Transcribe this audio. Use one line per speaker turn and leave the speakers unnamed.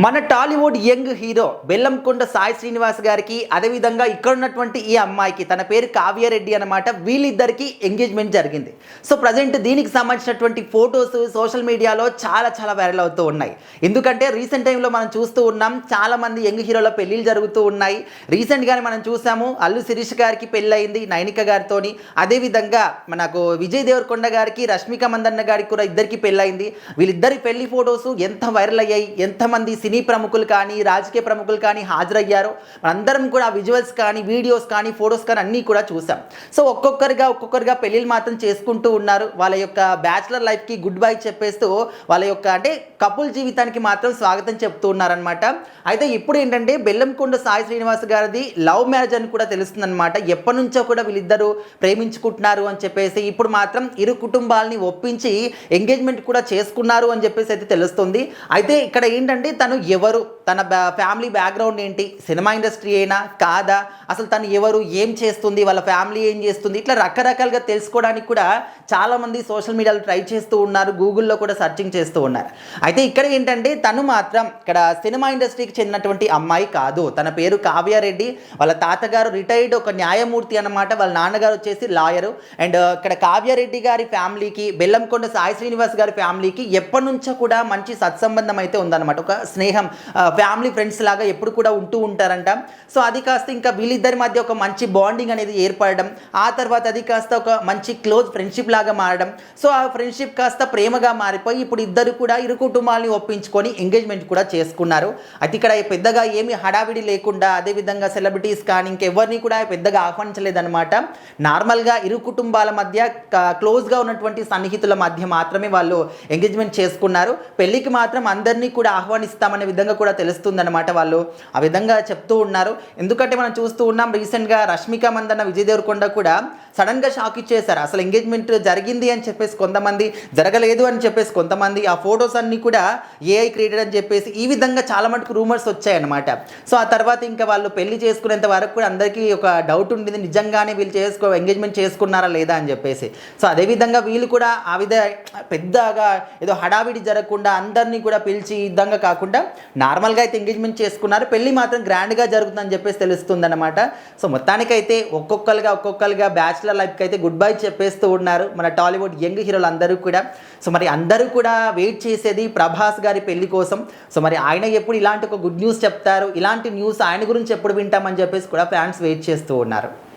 మన Tollywood young hero Bellamkonda Sai Srinivas గారికి అదేవిధంగా ఇక్కడ ఉన్నటువంటి ఈ అమ్మాయికి తన పేరు కావ్యారెడ్డి అనమాట వీళ్ళిద్దరికి ఎంగేజ్మెంట్ జరిగింది. సో ప్రజెంట్ దీనికి సంబంధించినటువంటి ఫొటోస్ సోషల్ మీడియాలో చాలా వైరల్ అవుతూ ఉన్నాయి. ఎందుకంటే రీసెంట్ టైంలో మనం చూస్తూ ఉన్నాం, చాలామంది యంగ్ హీరోల పెళ్ళిళ్ళు జరుగుతూ ఉన్నాయి. రీసెంట్గానే మనం చూసాము అల్లు శిరీష్ గారికి పెళ్ళయింది నైనిక గారితోని. అదేవిధంగా మనకు విజయ్ దేవరకొండ గారికి రష్మిక మందన్న గారికి కూడా ఇద్దరికి పెళ్ళయింది. వీళ్ళిద్దరి పెళ్లి ఫొటోస్ ఎంత వైరల్ అయ్యాయి, ఎంతమంది సినీ ప్రముఖులు కానీ రాజకీయ ప్రముఖులు కానీ హాజరయ్యారు. అందరం కూడా విజువల్స్ కానీ వీడియోస్ కానీ ఫొటోస్ కానీ అన్నీ కూడా చూసాం. సో ఒక్కొక్కరిగా పెళ్ళిళ్ళు మాత్రం చేసుకుంటూ ఉన్నారు. వాళ్ళ యొక్క బ్యాచిలర్ లైఫ్కి గుడ్ బై చెప్పేస్తూ వాళ్ళ యొక్క అంటే కపుల్ జీవితానికి మాత్రం స్వాగతం చెప్తూ ఉన్నారనమాట. అయితే ఇప్పుడు ఏంటంటే బెల్లంకొండ సాయి శ్రీనివాస్ గారిది లవ్ మ్యారేజ్ అని కూడా తెలుస్తుందన్నమాట. ఎప్పటి నుంచో కూడా వీళ్ళిద్దరూ ప్రేమించుకుంటున్నారు అని చెప్పేసి ఇప్పుడు మాత్రం ఇరు కుటుంబాలని ఒప్పించి ఎంగేజ్మెంట్ కూడా చేసుకున్నారు అని చెప్పేసి అయితే తెలుస్తుంది. అయితే ఇక్కడ ఏంటంటే తను ఎవరు, తన ఫ్యామిలీ బ్యాక్గ్రౌండ్ ఏంటి, సినిమా ఇండస్ట్రీ అయినా కాదా, అసలు తను ఎవరు, ఏం చేస్తుంది, వాళ్ళ ఫ్యామిలీ ఏం చేస్తుంది, ఇట్లా రకరకాలుగా తెలుసుకోవడానికి కూడా చాలామంది సోషల్ మీడియాలో ట్రై చేస్తూ ఉన్నారు, గూగుల్లో కూడా సెర్చింగ్ చేస్తూ ఉన్నారు. అయితే ఇక్కడ ఏంటంటే తను మాత్రం ఇక్కడ సినిమా ఇండస్ట్రీకి చెందినటువంటి అమ్మాయి కాదు. తన పేరు కావ్యారెడ్డి. వాళ్ళ తాతగారు రిటైర్డ్ ఒక న్యాయమూర్తి అన్నమాట. వాళ్ళ నాన్నగారు వచ్చేసి లాయరు. అండ్ ఇక్కడ కావ్యారెడ్డి గారి ఫ్యామిలీకి బెల్లంకొండ సాయి శ్రీనివాస్ గారి ఫ్యామిలీకి ఎప్పటి నుంచో కూడా మంచి సత్సంబంధం అయితే ఉందన్నమాట. ఒక స్నేహం, ఫ్యామిలీ ఫ్రెండ్స్ లాగా ఎప్పుడు కూడా ఉంటూ ఉంటారంట. సో అది కాస్త ఇంకా వీళ్ళిద్దరి మధ్య ఒక మంచి బాండింగ్ అనేది ఏర్పడడం, ఆ తర్వాత అది కాస్త ఒక మంచి క్లోజ్ ఫ్రెండ్షిప్ లాగా మారడం. సో ఆ ఫ్రెండ్షిప్ కాస్త ప్రేమగా మారిపోయి ఇప్పుడు ఇద్దరు కూడా ఇరు కుటుంబాలని ఒప్పించుకొని ఎంగేజ్మెంట్ కూడా చేసుకున్నారు. అయితే ఇక్కడ పెద్దగా ఏమి హడావిడి లేకుండా, అదేవిధంగా సెలబ్రిటీస్ కానీ ఇంకెవరిని కూడా పెద్దగా ఆహ్వానించలేదన్నమాట. నార్మల్గా ఇరు కుటుంబాల మధ్య క్లోజ్గా ఉన్నటువంటి సన్నిహితుల మధ్య మాత్రమే వాళ్ళు ఎంగేజ్మెంట్ చేసుకున్నారు. పెళ్ళికి మాత్రం అందరినీ కూడా ఆహ్వానిస్తామనే విధంగా కూడా తెలుస్తుందన్నమాట. వాళ్ళు ఆ విధంగా చెప్తూ ఉన్నారు. ఎందుకంటే మనం చూస్తూ ఉన్నాం రీసెంట్గా రష్మిక మందన్న విజయ్ దేవరకొండ కూడా సడన్గా షాక్ ఇచ్చేశారు. అసలు ఎంగేజ్మెంట్ జరిగింది అని చెప్పేసి కొంతమంది, జరగలేదు అని చెప్పేసి కొంతమంది, ఆ ఫొటోస్ అన్నీ కూడా ఏఐ క్రియేటెడ్ అని చెప్పేసి ఈ విధంగా చాలా మటుకు రూమర్స్ వచ్చాయన్నమాట. సో ఆ తర్వాత ఇంకా వాళ్ళు పెళ్లి చేసుకునేంత వరకు కూడా అందరికీ ఒక డౌట్ ఉండింది, నిజంగానే వీళ్ళు ఎంగేజ్మెంట్ చేసుకున్నారా లేదా అని చెప్పేసి. సో అదేవిధంగా వీళ్ళు కూడా ఆ పెద్దగా ఏదో హడావిడి జరగకుండా అందరినీ కూడా పిలిచి విధంగా కాకుండా నార్మల్గా అయితే ఎంగేజ్మెంట్ చేసుకున్నారు. పెళ్ళి మాత్రం గ్రాండ్గా జరుగుతుందని చెప్పేసి తెలుస్తుందన్నమాట. సో మొత్తానికైతే ఒక్కొక్కరుగా బ్యాచిలర్ లైఫ్కి అయితే గుడ్ బై చెప్పేస్తూ ఉన్నారు మన టాలీవుడ్ యంగ్ హీరోలు అందరూ కూడా. సో మరి అందరూ కూడా వెయిట్ చేసేది ప్రభాస్ గారి పెళ్లి కోసం. సో మరి ఆయన ఎప్పుడు ఇలాంటి ఒక గుడ్ న్యూస్ చెప్తారు, ఇలాంటి న్యూస్ ఆయన గురించి ఎప్పుడు వింటామని చెప్పేసి కూడా ఫ్యాన్స్ వెయిట్ చేస్తూ ఉన్నారు.